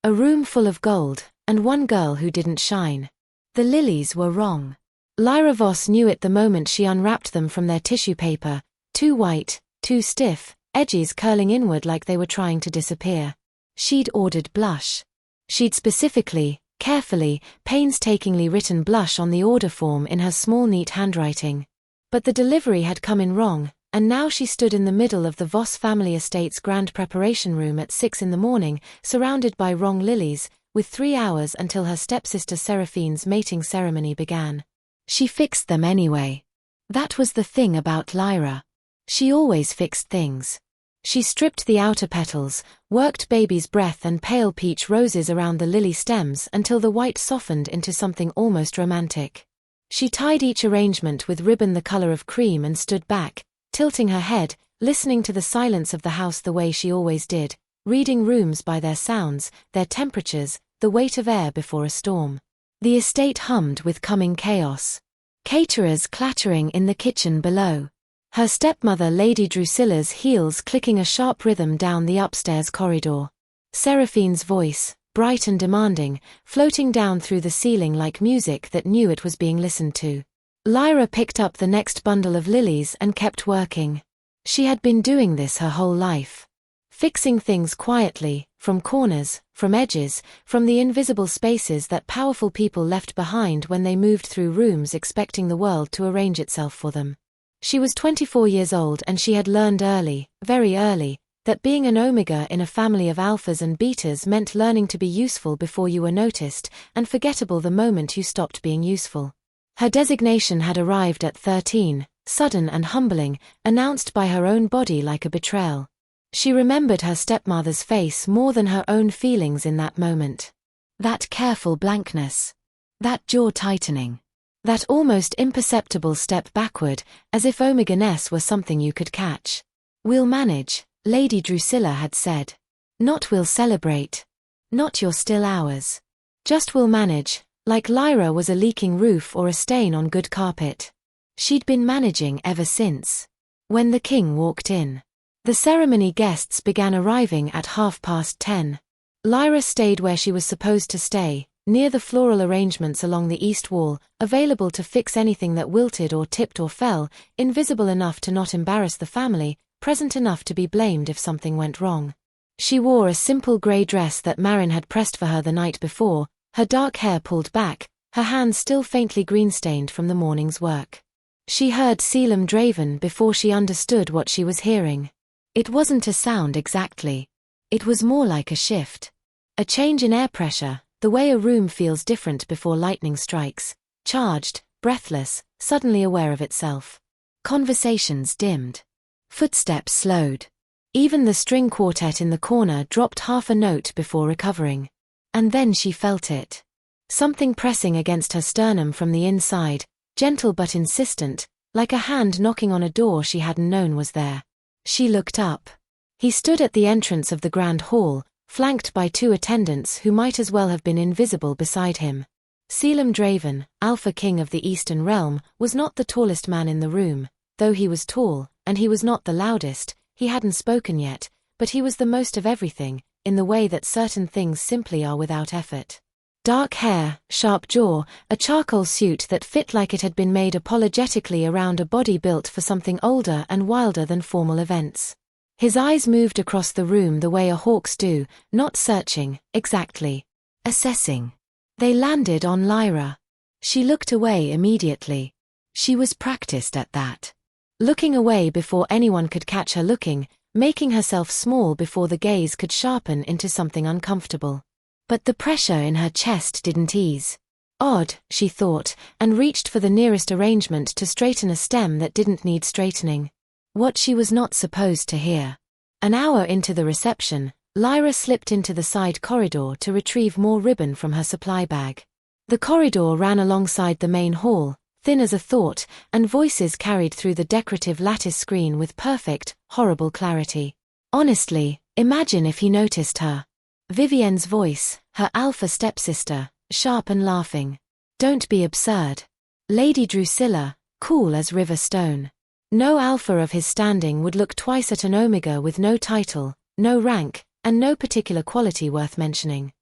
A room full of gold, and one girl who didn't shine. The lilies were wrong. Lyra Voss knew it the moment she unwrapped them from their tissue paper, too white, too stiff, edges curling inward like they were trying to disappear. She'd ordered blush. She'd specifically, carefully, painstakingly written blush on the order form in her small neat handwriting. But the delivery had come in wrong, and now she stood in the middle of the Voss family estate's grand preparation room at 6 a.m, surrounded by wrong lilies, with 3 hours until her stepsister Seraphine's mating ceremony began. She fixed them anyway. That was the thing about Lyra. She always fixed things. She stripped the outer petals, worked baby's breath and pale peach roses around the lily stems until the white softened into something almost romantic. She tied each arrangement with ribbon the color of cream and stood back, tilting her head, listening to the silence of the house the way she always did, reading rooms by their sounds, their temperatures, the weight of air before a storm. The estate hummed with coming chaos. Caterers clattering in the kitchen below. Her stepmother Lady Drusilla's heels clicking a sharp rhythm down the upstairs corridor. Seraphine's voice, bright and demanding, floating down through the ceiling like music that knew it was being listened to. Lyra picked up the next bundle of lilies and kept working. She had been doing this her whole life. Fixing things quietly, from corners, from edges, from the invisible spaces that powerful people left behind when they moved through rooms expecting the world to arrange itself for them. She was 24 years old and she had learned early, very early, that being an omega in a family of alphas and betas meant learning to be useful before you were noticed, and forgettable the moment you stopped being useful. Her designation had arrived at 13, sudden and humbling, announced by her own body like a betrayal. She remembered her stepmother's face more than her own feelings in that moment. That careful blankness. That jaw tightening. That almost imperceptible step backward, as if omega-ness were something you could catch. "We'll manage," Lady Drusilla had said. "Not we'll celebrate. Not your still hours. Just we'll manage," like Lyra was a leaking roof or a stain on good carpet. She'd been managing ever since. When the king walked in. The ceremony guests began arriving at 10:30. Lyra stayed where she was supposed to stay, near the floral arrangements along the east wall, available to fix anything that wilted or tipped or fell, invisible enough to not embarrass the family, present enough to be blamed if something went wrong. She wore a simple grey dress that Marin had pressed for her the night before, her dark hair pulled back, her hands still faintly green-stained from the morning's work. She heard Selim Draven before she understood what she was hearing. It wasn't a sound exactly. It was more like a shift. A change in air pressure, the way a room feels different before lightning strikes, charged, breathless, suddenly aware of itself. Conversations dimmed. Footsteps slowed. Even the string quartet in the corner dropped half a note before recovering. And then she felt it. Something pressing against her sternum from the inside, gentle but insistent, like a hand knocking on a door she hadn't known was there. She looked up. He stood at the entrance of the grand hall, flanked by 2 attendants who might as well have been invisible beside him. Selim Draven, Alpha King of the Eastern Realm, was not the tallest man in the room, though he was tall, and he was not the loudest, he hadn't spoken yet, but he was the most of everything, in the way that certain things simply are without effort. Dark hair, sharp jaw, a charcoal suit that fit like it had been made apologetically around a body built for something older and wilder than formal events. His eyes moved across the room the way a hawk's do, not searching, exactly. Assessing. They landed on Lyra. She looked away immediately. She was practiced at that. Looking away before anyone could catch her looking, making herself small before the gaze could sharpen into something uncomfortable. But the pressure in her chest didn't ease. Odd, she thought, and reached for the nearest arrangement to straighten a stem that didn't need straightening. What she was not supposed to hear. An hour into the reception, Lyra slipped into the side corridor to retrieve more ribbon from her supply bag. The corridor ran alongside the main hall, thin as a thought, and voices carried through the decorative lattice screen with perfect, horrible clarity. Honestly, imagine if he noticed her. Vivienne's voice, her alpha stepsister, sharp and laughing. Don't be absurd. Lady Drusilla, cool as river stone. No alpha of his standing would look twice at an omega with no title, no rank, and no particular quality worth mentioning.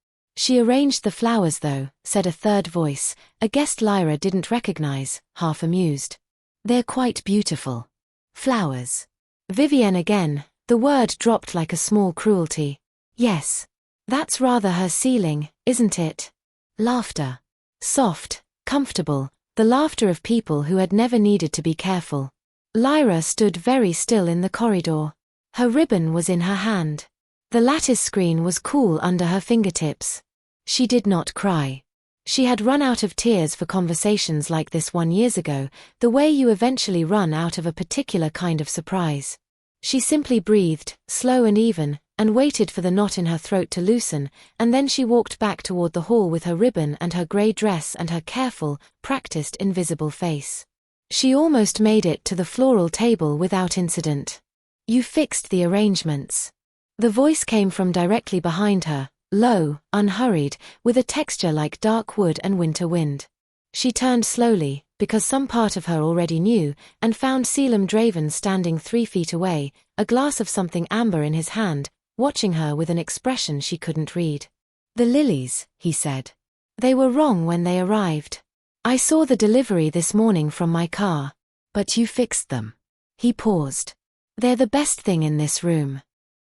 She arranged the flowers though, said a third voice, a guest Lyra didn't recognize, half amused. They're quite beautiful. Flowers. Vivienne again, the word dropped like a small cruelty. Yes. That's rather her ceiling, isn't it? Laughter. Soft, comfortable, the laughter of people who had never needed to be careful. Lyra stood very still in the corridor. Her ribbon was in her hand. The lattice screen was cool under her fingertips. She did not cry. She had run out of tears for conversations like this 1 year ago, the way you eventually run out of a particular kind of surprise. She simply breathed, slow and even, and waited for the knot in her throat to loosen, and then she walked back toward the hall with her ribbon and her grey dress and her careful, practiced invisible face. She almost made it to the floral table without incident. You fixed the arrangements. The voice came from directly behind her, low, unhurried, with a texture like dark wood and winter wind. She turned slowly, because some part of her already knew, and found Selim Draven standing 3 feet away, a glass of something amber in his hand, watching her with an expression she couldn't read. "The lilies," he said. "They were wrong when they arrived. I saw the delivery this morning from my car. But you fixed them." He paused. "They're the best thing in this room."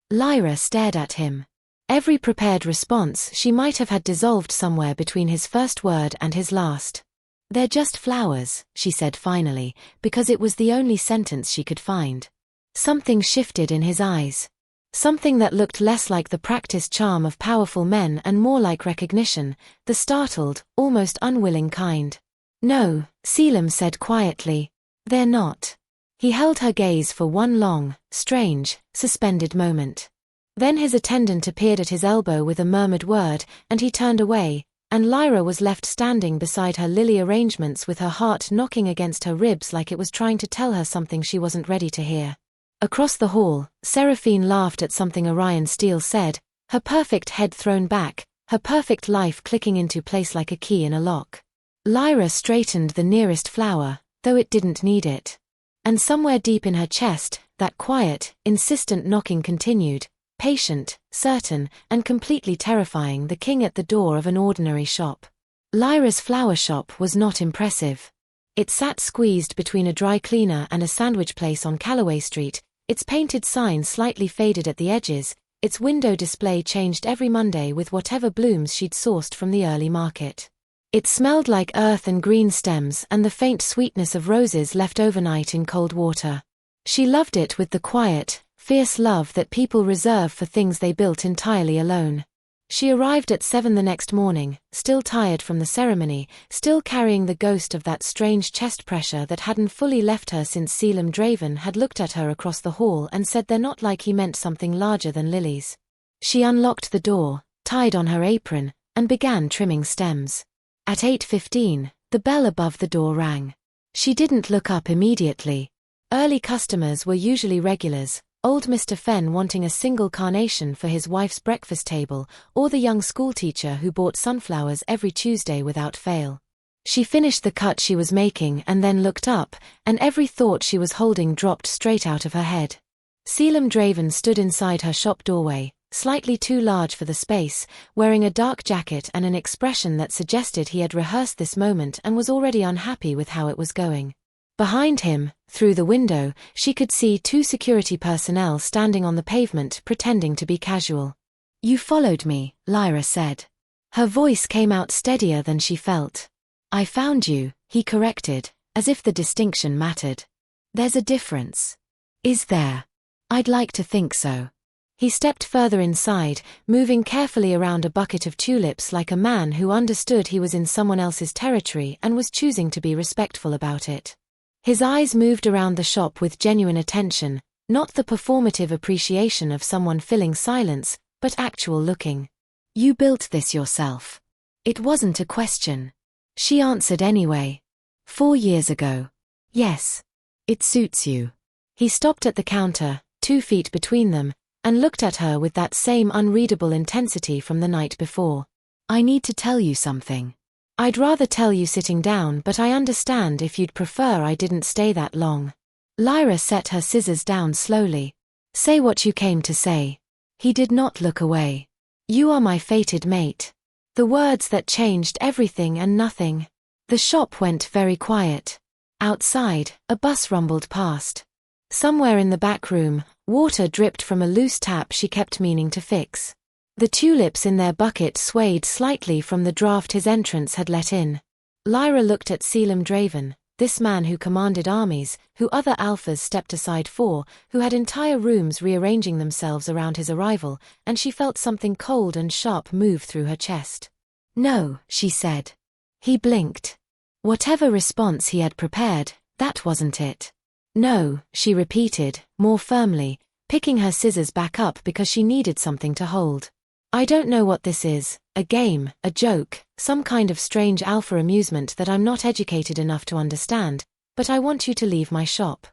Lyra stared at him. Every prepared response she might have had dissolved somewhere between his first word and his last. "They're just flowers," she said finally, because it was the only sentence she could find. Something shifted in his eyes. Something that looked less like the practiced charm of powerful men and more like recognition, the startled, almost unwilling kind. "No," Selim said quietly. "They're not." He held her gaze for one long, strange, suspended moment. Then his attendant appeared at his elbow with a murmured word, and he turned away, and Lyra was left standing beside her lily arrangements with her heart knocking against her ribs like it was trying to tell her something she wasn't ready to hear. Across the hall, Seraphine laughed at something Orion Steele said, her perfect head thrown back, her perfect life clicking into place like a key in a lock. Lyra straightened the nearest flower, though it didn't need it. And somewhere deep in her chest, that quiet, insistent knocking continued, patient, certain, and completely terrifying, the king at the door of an ordinary shop. Lyra's flower shop was not impressive. It sat squeezed between a dry cleaner and a sandwich place on Calloway Street, its painted sign slightly faded at the edges, its window display changed every Monday with whatever blooms she'd sourced from the early market. It smelled like earth and green stems and the faint sweetness of roses left overnight in cold water. She loved it with the quiet, fierce love that people reserve for things they built entirely alone. She arrived at 7 the next morning, still tired from the ceremony, still carrying the ghost of that strange chest pressure that hadn't fully left her since Selim Draven had looked at her across the hall and said they're not like he meant something larger than lilies. She unlocked the door, tied on her apron, and began trimming stems. At 8:15, the bell above the door rang. She didn't look up immediately. Early customers were usually regulars, old Mr. Fenn wanting a single carnation for his wife's breakfast table, or the young schoolteacher who bought sunflowers every Tuesday without fail. She finished the cut she was making and then looked up, and every thought she was holding dropped straight out of her head. Selim Draven stood inside her shop doorway, slightly too large for the space, wearing a dark jacket and an expression that suggested he had rehearsed this moment and was already unhappy with how it was going. Behind him, through the window, she could see 2 security personnel standing on the pavement pretending to be casual. "You followed me," Lyra said. Her voice came out steadier than she felt. "I found you," he corrected, as if the distinction mattered. "There's a difference." "Is there?" "I'd like to think so." He stepped further inside, moving carefully around a bucket of tulips like a man who understood he was in someone else's territory and was choosing to be respectful about it. His eyes moved around the shop with genuine attention, not the performative appreciation of someone filling silence, but actual looking. "You built this yourself." It wasn't a question. She answered anyway. 4 years ago. "Yes. It suits you." He stopped at the counter, 2 feet between them, and looked at her with that same unreadable intensity from the night before. "I need to tell you something. I'd rather tell you sitting down, but I understand if you'd prefer I didn't stay that long." Lyra set her scissors down slowly. "Say what you came to say." He did not look away. "You are my fated mate." The words that changed everything and nothing. The shop went very quiet. Outside, a bus rumbled past. Somewhere in the back room, water dripped from a loose tap she kept meaning to fix. The tulips in their bucket swayed slightly from the draft his entrance had let in. Lyra looked at Selim Draven, this man who commanded armies, who other alphas stepped aside for, who had entire rooms rearranging themselves around his arrival, and she felt something cold and sharp move through her chest. "No," she said. He blinked. Whatever response he had prepared, that wasn't it. "No," she repeated, more firmly, picking her scissors back up because she needed something to hold. "I don't know what this is, a game, a joke, some kind of strange alpha amusement that I'm not educated enough to understand, but I want you to leave my shop."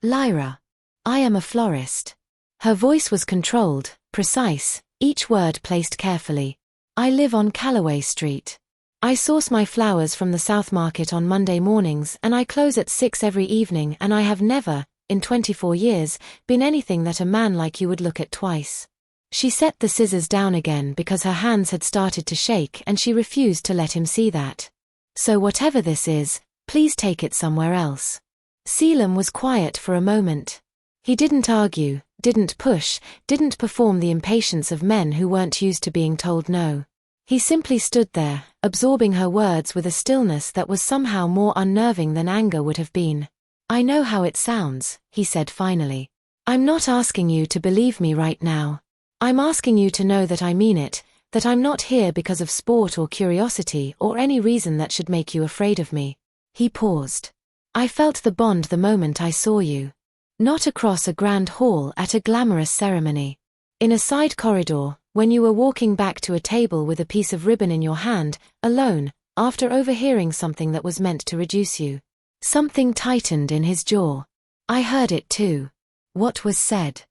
"Lyra. I am a florist." Her voice was controlled, precise, each word placed carefully. "I live on Callaway Street. I source my flowers from the South Market on Monday mornings and I close at 6 every evening, and I have never, in 24 years, been anything that a man like you would look at twice." She set the scissors down again because her hands had started to shake and she refused to let him see that. "So whatever this is, please take it somewhere else." Selim was quiet for a moment. He didn't argue, didn't push, didn't perform the impatience of men who weren't used to being told no. He simply stood there, absorbing her words with a stillness that was somehow more unnerving than anger would have been. "I know how it sounds," he said finally. "I'm not asking you to believe me right now. I'm asking you to know that I mean it, that I'm not here because of sport or curiosity or any reason that should make you afraid of me." He paused. "I felt the bond the moment I saw you. Not across a grand hall at a glamorous ceremony. In a side corridor, when you were walking back to a table with a piece of ribbon in your hand, alone, after overhearing something that was meant to reduce you." Something tightened in his jaw. "I heard it too." "What was said?"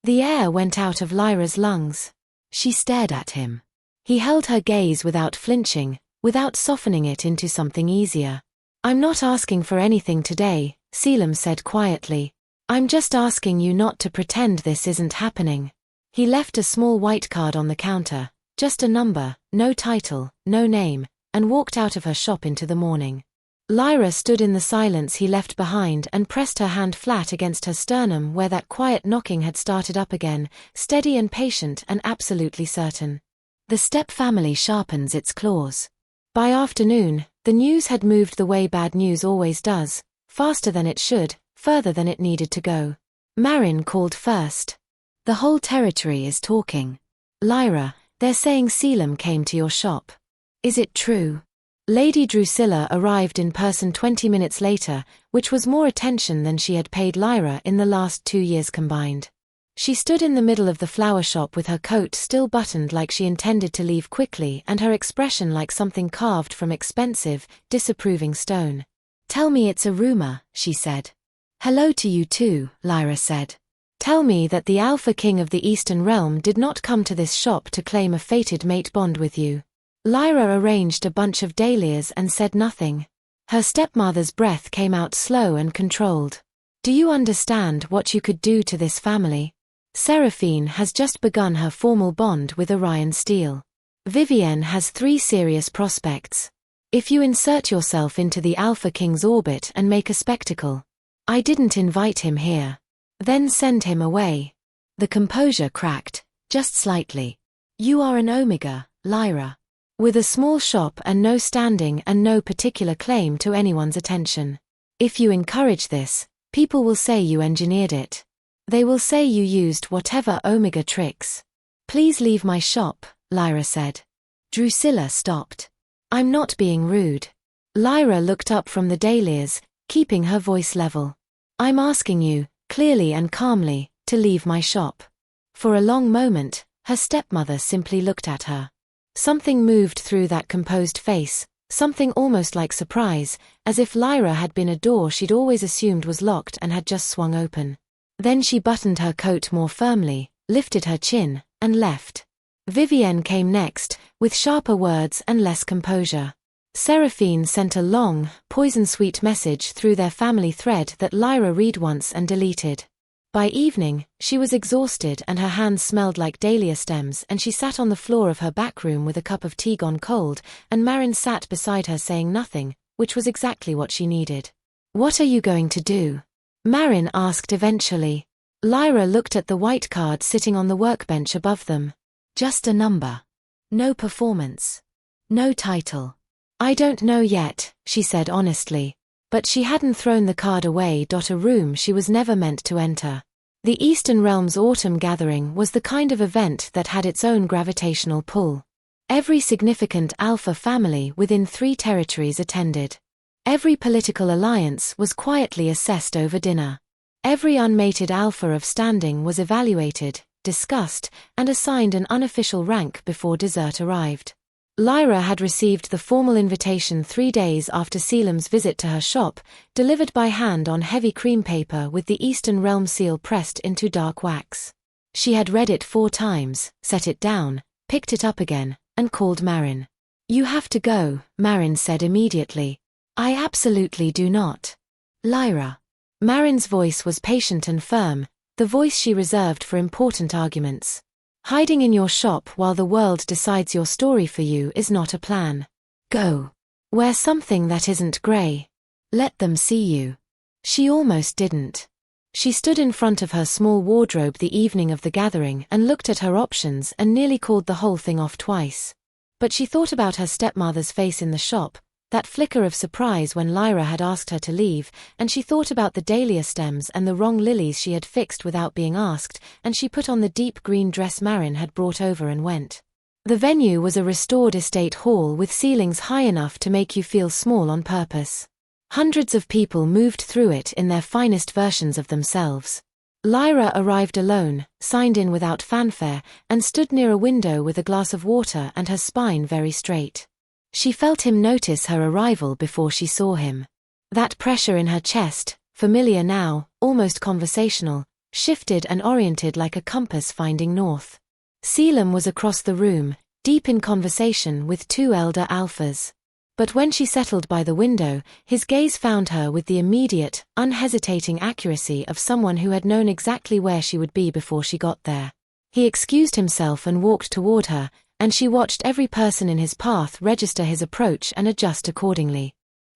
The air went out of Lyra's lungs. She stared at him. He held her gaze without flinching, without softening it into something easier. "I'm not asking for anything today," Selim said quietly. "I'm just asking you not to pretend this isn't happening." He left a small white card on the counter, just a number, no title, no name, and walked out of her shop into the morning. Lyra stood in the silence he left behind and pressed her hand flat against her sternum where that quiet knocking had started up again, steady and patient and absolutely certain. The Step family sharpens its claws. By afternoon, the news had moved the way bad news always does, faster than it should, further than it needed to go. Marin called first. "The whole territory is talking. Lyra, they're saying Selim came to your shop. Is it true?" Lady Drusilla arrived in person 20 minutes later, which was more attention than she had paid Lyra in the last 2 years combined. She stood in the middle of the flower shop with her coat still buttoned like she intended to leave quickly and her expression like something carved from expensive, disapproving stone. "Tell me it's a rumor," she said. "Hello to you too," Lyra said. "Tell me that the Alpha King of the Eastern Realm did not come to this shop to claim a fated mate bond with you." Lyra arranged a bunch of dahlias and said nothing. Her stepmother's breath came out slow and controlled. "Do you understand what you could do to this family? Seraphine has just begun her formal bond with Orion Steel. Vivienne has 3 serious prospects. If you insert yourself into the Alpha King's orbit and make a spectacle. I didn't invite him here. Then send him away." The composure cracked, just slightly. "You are an Omega, Lyra. With a small shop and no standing and no particular claim to anyone's attention. If you encourage this, people will say you engineered it. They will say you used whatever Omega tricks. Please leave my shop," Lyra said. Drusilla stopped. "I'm not being rude." Lyra looked up from the dahlias, keeping her voice level. "I'm asking you, clearly and calmly, to leave my shop." For a long moment, her stepmother simply looked at her. Something moved through that composed face, something almost like surprise, as if Lyra had been a door she'd always assumed was locked and had just swung open. Then she buttoned her coat more firmly, lifted her chin, and left. Vivienne came next, with sharper words and less composure. Seraphine sent a long, poison-sweet message through their family thread that Lyra read once and deleted. By evening, she was exhausted and her hands smelled like dahlia stems, and she sat on the floor of her back room with a cup of tea gone cold, and Marin sat beside her saying nothing, which was exactly what she needed. "What are you going to do?" Marin asked eventually. Lyra looked at the white card sitting on the workbench above them. "Just a number. No performance. No title." "I don't know yet," she said honestly. But she hadn't thrown the card away. A room she was never meant to enter. The Eastern Realms Autumn Gathering was the kind of event that had its own gravitational pull. Every significant alpha family within 3 territories attended. Every political alliance was quietly assessed over dinner. Every unmated alpha of standing was evaluated, discussed, and assigned an unofficial rank before dessert arrived. Lyra had received the formal invitation 3 days after Selim's visit to her shop, delivered by hand on heavy cream paper with the Eastern Realm seal pressed into dark wax. She had read it 4 times, set it down, picked it up again, and called Marin. "You have to go," Marin said immediately. "I absolutely do not." "Lyra." Marin's voice was patient and firm, the voice she reserved for important arguments. "Hiding in your shop while the world decides your story for you is not a plan. Go. Wear something that isn't gray. Let them see you." She almost didn't. She stood in front of her small wardrobe the evening of the gathering and looked at her options and nearly called the whole thing off twice. But she thought about her stepmother's face in the shop, that flicker of surprise when Lyra had asked her to leave, and she thought about the dahlia stems and the wrong lilies she had fixed without being asked, and she put on the deep green dress Marin had brought over and went. The venue was a restored estate hall with ceilings high enough to make you feel small on purpose. Hundreds of people moved through it in their finest versions of themselves. Lyra arrived alone, signed in without fanfare, and stood near a window with a glass of water and her spine very straight. She felt him notice her arrival before she saw him. That pressure in her chest, familiar now, almost conversational, shifted and oriented like a compass finding north. Selim was across the room, deep in conversation with 2 elder alphas. But when she settled by the window, his gaze found her with the immediate, unhesitating accuracy of someone who had known exactly where she would be before she got there. He excused himself and walked toward her, and she watched every person in his path register his approach and adjust accordingly.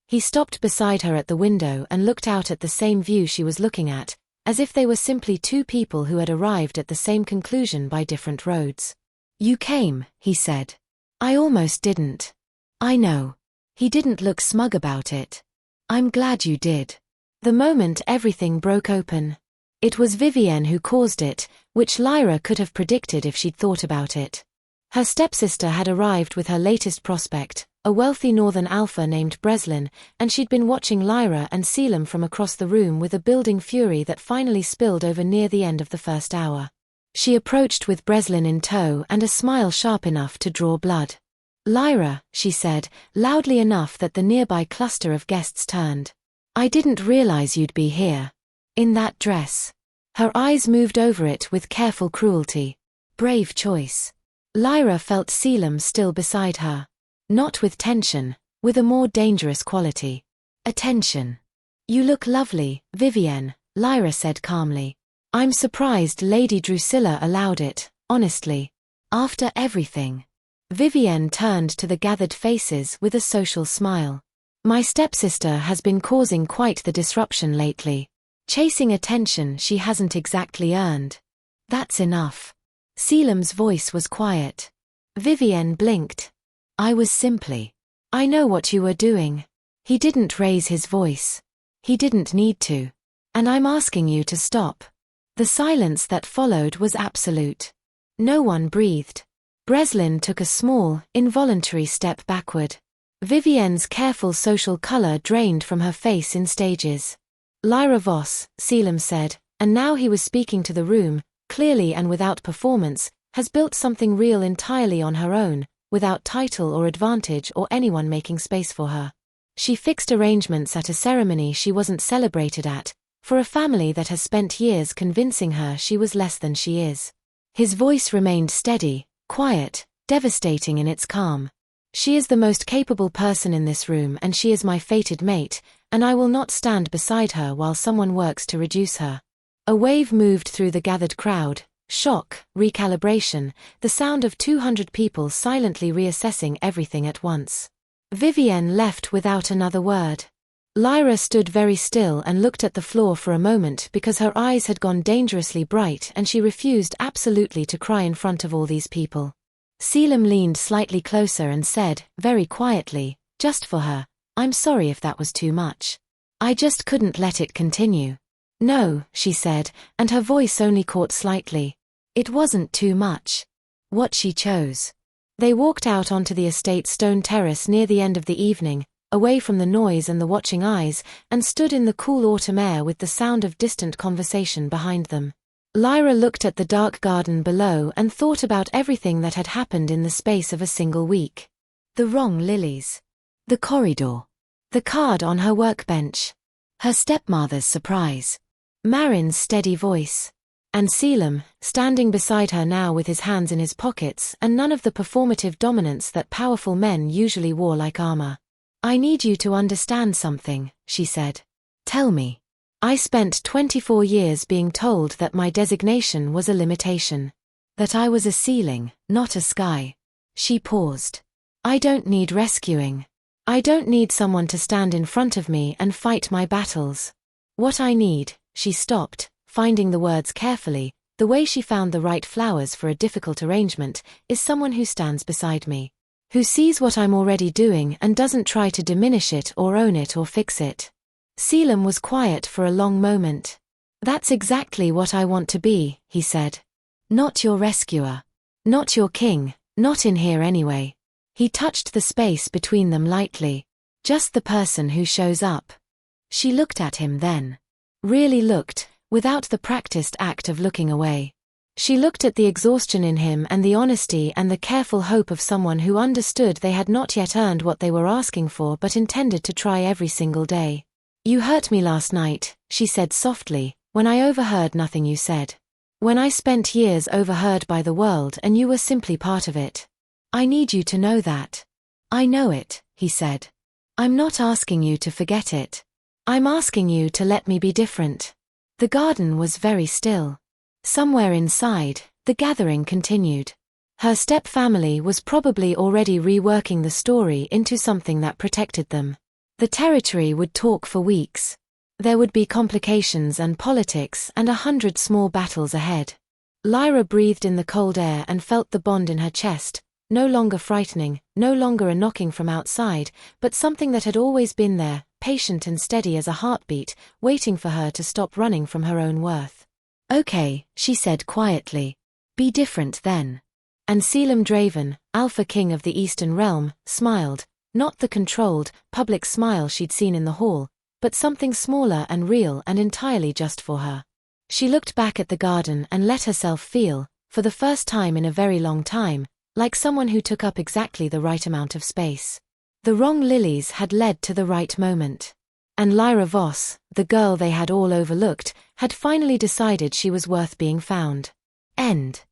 He stopped beside her at the window and looked out at the same view she was looking at, as if they were simply 2 people who had arrived at the same conclusion by different roads. "You came," he said. "I almost didn't." "I know." He didn't look smug about it. "I'm glad you did." The moment everything broke open. It was Vivienne who caused it, which Lyra could have predicted if she'd thought about it. Her stepsister had arrived with her latest prospect, a wealthy northern alpha named Breslin, and she'd been watching Lyra and Selim from across the room with a building fury that finally spilled over near the end of the first hour. She approached with Breslin in tow and a smile sharp enough to draw blood. "Lyra," she said, loudly enough that the nearby cluster of guests turned. "I didn't realize you'd be here. In that dress." Her eyes moved over it with careful cruelty. Brave choice. Lyra felt Selim still beside her. Not with tension, with a more dangerous quality. Attention. "You look lovely, Vivienne," Lyra said calmly. "I'm surprised Lady Drusilla allowed it, honestly. After everything." Vivienne turned to the gathered faces with a social smile. "My stepsister has been causing quite the disruption lately. Chasing attention she hasn't exactly earned." "That's enough." Selim's voice was quiet. Vivienne blinked. "I was simply. I know what you were doing." He didn't raise his voice. He didn't need to. "And I'm asking you to stop." The silence that followed was absolute. No one breathed. Breslin took a small, involuntary step backward. Vivienne's careful social color drained from her face in stages. "Lyra Voss," Selim said, and now he was speaking to the room, clearly and without performance, has built something real entirely on her own, without title or advantage or anyone making space for her. She fixed arrangements at a ceremony she wasn't celebrated at, for a family that has spent years convincing her she was less than she is. His voice remained steady, quiet, devastating in its calm. "She is the most capable person in this room and she is my fated mate, and I will not stand beside her while someone works to reduce her." A wave moved through the gathered crowd. Shock, recalibration, the sound of 200 people silently reassessing everything at once. Vivienne left without another word. Lyra stood very still and looked at the floor for a moment because her eyes had gone dangerously bright and she refused absolutely to cry in front of all these people. Selim leaned slightly closer and said, very quietly, just for her, "I'm sorry if that was too much. I just couldn't let it continue." "No," she said, and her voice only caught slightly. It wasn't too much. What she chose. They walked out onto the estate's stone terrace near the end of the evening, away from the noise and the watching eyes, and stood in the cool autumn air with the sound of distant conversation behind them. Lyra looked at the dark garden below and thought about everything that had happened in the space of a single week. The wrong lilies. The corridor. The card on her workbench. Her stepmother's surprise. Marin's steady voice. And Selim, standing beside her now with his hands in his pockets and none of the performative dominance that powerful men usually wore like armor. "I need you to understand something," she said. "Tell me. I spent 24 years being told that my designation was a limitation. That I was a ceiling, not a sky." She paused. "I don't need rescuing. I don't need someone to stand in front of me and fight my battles. What I need," she stopped, finding the words carefully, the way she found the right flowers for a difficult arrangement, "is someone who stands beside me. Who sees what I'm already doing and doesn't try to diminish it or own it or fix it." Selim was quiet for a long moment. "That's exactly what I want to be," he said. "Not your rescuer. Not your king, not in here anyway." He touched the space between them lightly. "Just the person who shows up." She looked at him then. Really looked, without the practiced act of looking away. She looked at the exhaustion in him and the honesty and the careful hope of someone who understood they had not yet earned what they were asking for but intended to try every single day. "You hurt me last night," she said softly, "when I overheard nothing you said. When I spent years overheard by the world and you were simply part of it. I need you to know that." "I know it," he said. "I'm not asking you to forget it. I'm asking you to let me be different." The garden was very still. Somewhere inside, the gathering continued. Her step-family was probably already reworking the story into something that protected them. The territory would talk for weeks. There would be complications and politics and 100 small battles ahead. Lyra breathed in the cold air and felt the bond in her chest, no longer frightening, no longer a knocking from outside, but something that had always been there, patient and steady as a heartbeat, waiting for her to stop running from her own worth. "Okay," she said quietly. "Be different then." And Selim Draven, Alpha King of the Eastern Realm, smiled, not the controlled, public smile she'd seen in the hall, but something smaller and real and entirely just for her. She looked back at the garden and let herself feel, for the first time in a very long time, like someone who took up exactly the right amount of space. The wrong lilies had led to the right moment. And Lyra Voss, the girl they had all overlooked, had finally decided she was worth being found. End.